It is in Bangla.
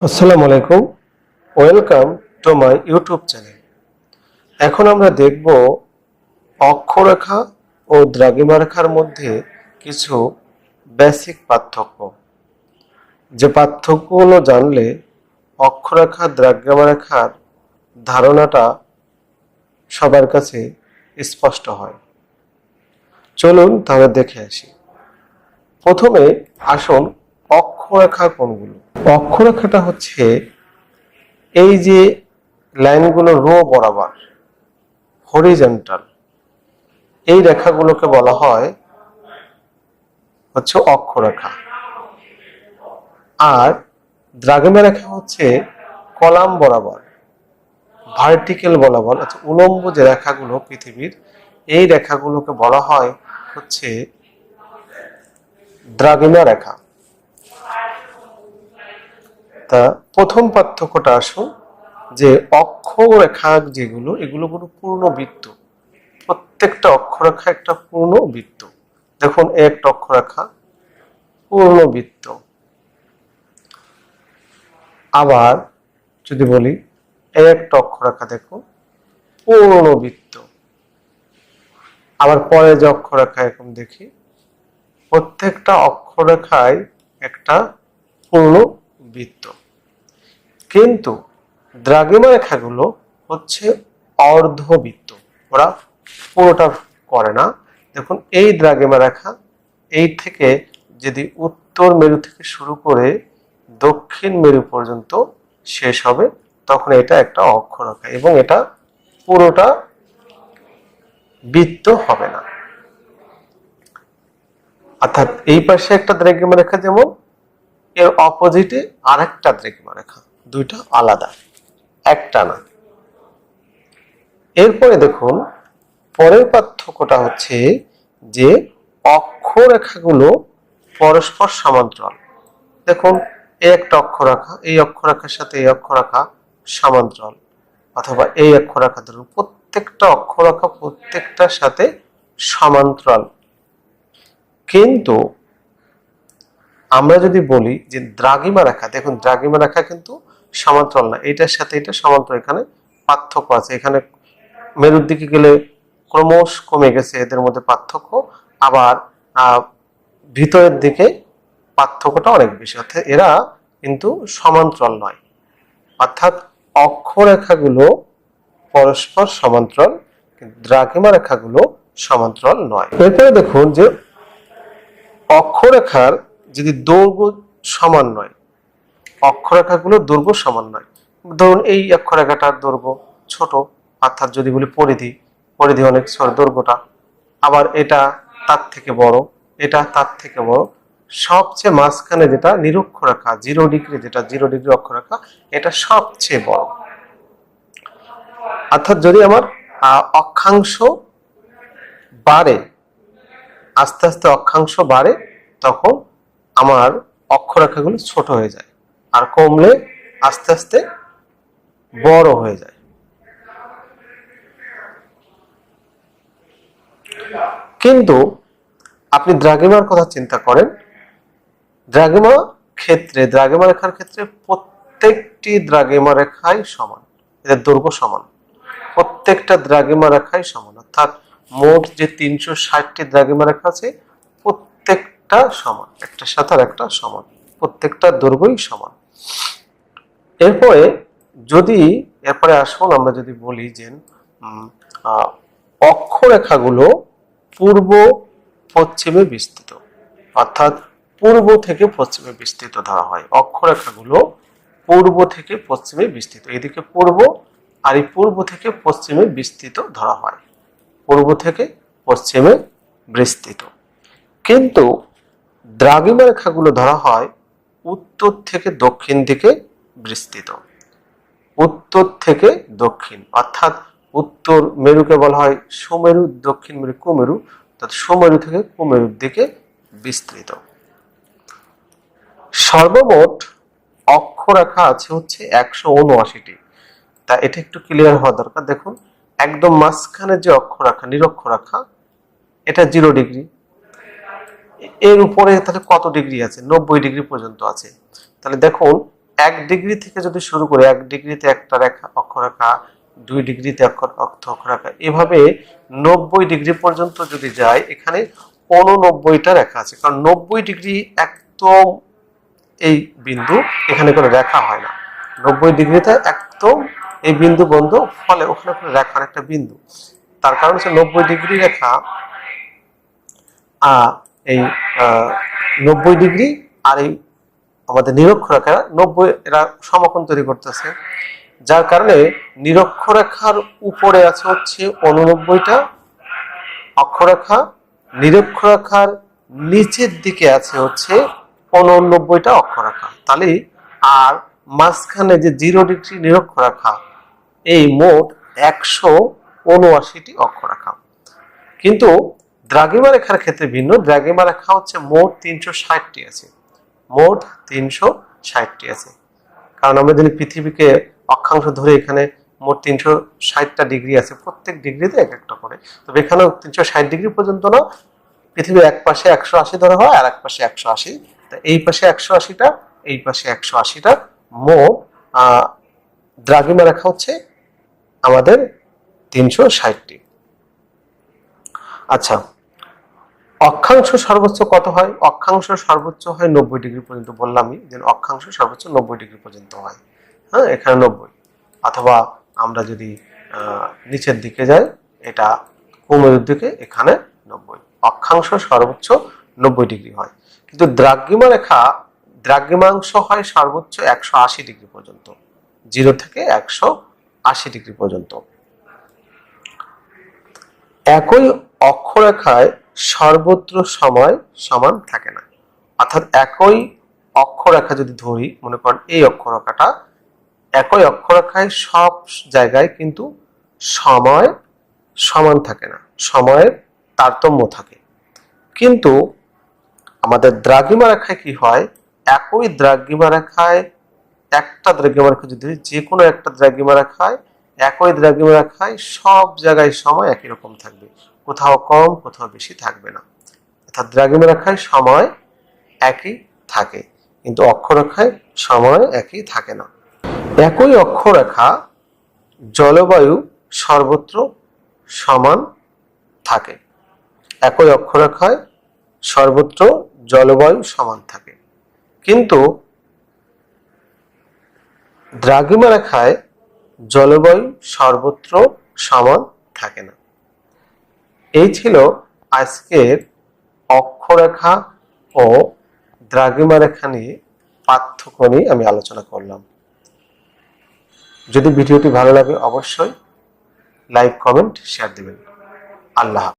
আসসালামু আলাইকুম, welcome to my YouTube channel. এখন আমরা দেখব অক্ষরেখা ও দ্রাঘিমা রেখার মধ্যে কিছু বেসিক পার্থক্য। যে পার্থক্যগুলো জানলে অক্ষরেখা দ্রাঘিমা রেখার ধারণাটা সবার কাছে স্পষ্ট হয়। চলুন তাহলে দেখে আসি। প্রথমে আসুন অক্ষরেখা কোনগুলো। অক্ষরেখাটা হচ্ছে এই যে লাইনগুলো রো বরাবর হরিজন্টাল, এই রেখাগুলোকে বলা হয় হচ্ছে অক্ষরেখা। আর দ্রাঘিমা রেখা হচ্ছে কলাম বরাবর ভার্টিক্যাল বরাবর, অর্থাৎ উলম্ব যে রেখাগুলো পৃথিবীর, এই রেখাগুলোকে বলা হয় হচ্ছে দ্রাঘিমা রেখা। তা প্রথম পার্থক্যটা আসুন যে অক্ষরেখা যেগুলো, এগুলো কোনো পূর্ণ বৃত্ত। প্রত্যেকটা অক্ষরেখা একটা পূর্ণ বৃত্ত। দেখুন একটা অক্ষরেখা পূর্ণ বৃত্ত। আবার যদি বলি একটা অক্ষরেখা দেখুন পূর্ণ বৃত্ত। আবার পরে যে অক্ষরেখা এখন দেখি, প্রত্যেকটা অক্ষরেখায় একটা পূর্ণ বৃত্ত। কিন্তু দ্রাঘিমা রেখাগুলো হচ্ছে অর্ধবৃত্ত, ওরা পুরোটা করে না। দেখুন এই দ্রাঘিমা রেখা, এই থেকে যদি উত্তর মেরু থেকে শুরু করে দক্ষিণ মেরু পর্যন্ত শেষ হবে, তখন এটা একটা অক্ষরেখা এবং এটা পুরোটা বৃত্ত হবে না। অর্থাৎ এই পাশে একটা দ্রাঘিমা রেখা যেমন, এর অপোজিটে আরেকটা দ্রাঘিমা রেখা, দুইটা আলাদা, একটা না। এরপরে দেখুন পরের পার্থক্যটা হচ্ছে যে অক্ষরেখাগুলো পরস্পর সমান্তরাল। দেখুন এই একটা অক্ষরেখা, এই অক্ষরেখার সাথে এই অক্ষরেখা সমান্তরাল, অথবা এই অক্ষরেখা ধরুন, প্রত্যেকটা অক্ষরেখা প্রত্যেকটার সাথে সমান্তরাল। কিন্তু আমরা যদি বলি যে দ্রাঘিমা রেখা, দেখুন দ্রাঘিমা রেখা কিন্তু সমান্তরাল না, এটার সাথে এটা সমান্তরাল। এখানে পার্থক্য আছে। এখানে মেরুর দিকে গেলে ক্রমশ কমে গেছে এদের মধ্যে পার্থক্য, আবার ভিতরের দিকে পার্থক্যটা অনেক বেশি, অর্থাৎ এরা কিন্তু সমান্তরাল নয়। অর্থাৎ অক্ষরেখাগুলো পরস্পর সমান্তরাল, কিন্তু দ্রাঘিমা রেখাগুলো সমান্তরাল নয়। এরপরে দেখুন যে অক্ষরেখার যদি দৈর্ঘ্য সমান নয়, অক্ষরেখাগুলোর দৈর্ঘ্য সমান নয়। ধরুন এই অক্ষরেখাটার দৈর্ঘ্য ছোট, অর্থাৎ যদি বলি পরিধি, পরিধি অনেক ছোট দৈর্ঘ্যটা, আবার এটা তার থেকে বড়, এটা তার থেকে বড়। সবচেয়ে মাঝখানে যেটা নিরক্ষরেখা 0 ডিগ্রি, যেটা 0 ডিগ্রি অক্ষরেখা, এটা সবচেয়ে বড়। অর্থাৎ যদি আমার অক্ষাংশ বাড়ে, আস্তে আস্তে অক্ষাংশ বাড়ে, তখন আমার অক্ষরেখাগুলো ছোট হয়ে যায়, আর কমলে আস্তে আস্তে বড় হয়ে যায়। কিন্তু আপনি দ্রাঘিমার কথা চিন্তা করেন, দ্রাঘিমা ক্ষেত্রে, দ্রাঘিমা রেখার ক্ষেত্রে প্রত্যেকটি দ্রাঘিমা রেখাই সমান, এদের দৈর্ঘ্য সমান, প্রত্যেকটা দ্রাঘিমা রেখাই সমান। অর্থাৎ মোট যে 360টি দ্রাঘিমা রেখা আছে, প্রত্যেকটা সমান, একটার সাথে আর একটা সমান, প্রত্যেকটা দৈর্ঘ্যই সমান। এরপরে এরপরে আসুন আমরা যদি বলি যে অক্ষরেখাগুলো পূর্ব পশ্চিমে বিস্তৃত, অর্থাৎ পূর্ব থেকে পশ্চিমে বিস্তৃত ধরা হয়। অক্ষরেখাগুলো পূর্ব থেকে পশ্চিমে বিস্তৃত, এদিকে পূর্ব, আর এই পূর্ব থেকে পশ্চিমে বিস্তৃত ধরা হয়, পূর্ব থেকে পশ্চিমে বিস্তৃত। কিন্তু দ্রাঘিমা রেখাগুলো ধরা হয় উত্তর থেকে দক্ষিণ দিকে বিস্তৃত, উত্তর থেকে দক্ষিণ। অর্থাৎ উত্তর মেরুকে বলা হয় সুমেরু, দক্ষিণ মেরু কুমেরু, অর্থাৎ সুমেরু থেকে কুমেরুর দিকে বিস্তৃত। সর্বমোট অক্ষরেখা আছে হচ্ছে 179টি। তা এটা একটু ক্লিয়ার হওয়া দরকার। দেখুন একদম মাঝখানে যে অক্ষরেখা, নিরক্ষরেখা, এটা 0 ডিগ্রি। এর উপরে তাহলে কত ডিগ্রি আছে? 90 ডিগ্রি পর্যন্ত আছে। তাহলে দেখুন 1 ডিগ্রি থেকে যদি শুরু করে 1 ডিগ্রিতে একটা রেখা অক্ষরেখা, 2 ডিগ্রিতে অক্ষরেখা, এভাবে 90 ডিগ্রি পর্যন্ত যদি যায়, এখানে 89টা রেখা আছে। কারণ 90 ডিগ্রি একদম এই বিন্দু, এখানে কোনো রেখা হয় না। 90 ডিগ্রিতে একদম এই বিন্দু বন্ধ, ফলে ওখানে কোনো রেখা, একটা বিন্দু। তার কারণ হচ্ছে 90 ডিগ্রি রেখা এই 90 ডিগ্রি আর এই আমাদের নিরক্ষরেখা 90, এরা সমকোণ তৈরি করতেছে, যার কারণে নিরক্ষরেখার উপরে আছে হচ্ছে 89টা অক্ষরেখা, নিরক্ষরেখার নিচের দিকে আছে হচ্ছে 89টা অক্ষরেখা। তাহলে আর মাঝখানে যে 0 ডিগ্রি নিরক্ষরেখা, এই মোট 179টি অক্ষরেখা। কিন্তু দ্রাঘিমা রেখার ক্ষেত্রে ভিন্ন। দ্রাঘিমা রেখা হচ্ছে মোট 360টি আছে, মোট 360টি আছে। কারণ আমরা যদি পৃথিবীকে অক্ষাংশ ধরে, এখানে মোট 360টা ডিগ্রি আছে, প্রত্যেক ডিগ্রিতে এক একটা করে। তবে এখানেও 360 ডিগ্রি পর্যন্ত না, পৃথিবীর এক পাশে 180 ধরা হয়, আর এক পাশে 180। এই পাশে 180টা, এই পাশে 180টা, মোট দ্রাঘিমা রেখা হচ্ছে আমাদের 360টি। আচ্ছা, অক্ষাংশ সর্বোচ্চ কত হয়? অক্ষাংশ সর্বোচ্চ হয় 90 ডিগ্রি পর্যন্ত। বললামই যে অক্ষাংশ সর্বোচ্চ 90 ডিগ্রি পর্যন্ত হয়। হ্যাঁ, এখানে 90, অথবা আমরা যদি নিচের দিকে যাই, এটা কোমরের দিকে, এখানে 90। অক্ষাংশ সর্বোচ্চ 90 ডিগ্রি হয়। কিন্তু দ্রাঘিমা রেখা, দ্রাঘিমাংশ হয় সর্বোচ্চ 180 ডিগ্রি পর্যন্ত, 0 থেকে 180 ডিগ্রি পর্যন্ত। একই অক্ষরেখায় সর্বত্র সময় সমান থাকে না। অর্থাৎ একই অক্ষরেখা যদি ধরি, মনে করেন এই অক্ষরেখাটা, একই অক্ষরেখায় সব জায়গায় কিন্তু সময় সমান থাকে না, সময়ের তারতম্য থাকে। কিন্তু আমাদের দ্রাঘিমা রেখায় কি হয়? একই দ্রাঘিমা রেখায়, একটা দ্রাঘিমা রেখা যদি, যে কোনো একটা দ্রাঘিমা রেখায়, একই দ্রাঘিমা রেখায় সব জায়গায় সময় একই রকম থাকবে, কোথাও কম কোথাও বেশি থাকবে না। অর্থাৎ দ্রাঘিমা রেখায় সময় একই থাকে, কিন্তু অক্ষরেখায় সময় একই থাকে না। একই অক্ষরেখা জলবায়ু সর্বত্র সমান থাকে। একই অক্ষরেখায় সর্বত্র জলবায়ু সমান থাকে, কিন্তু দ্রাঘিমা রেখায় জলবায়ু সর্বত্র সমান থাকে না। এই ছিল আজকের অক্ষরেখা ও দ্রাঘিমা রেখা নিয়ে পার্থক্য নিয়ে আমি আলোচনা করলাম। যদি ভিডিওটি ভালো লাগে, অবশ্যই লাইক, কমেন্ট, শেয়ার দিবেন। আল্লাহ হাফেজ।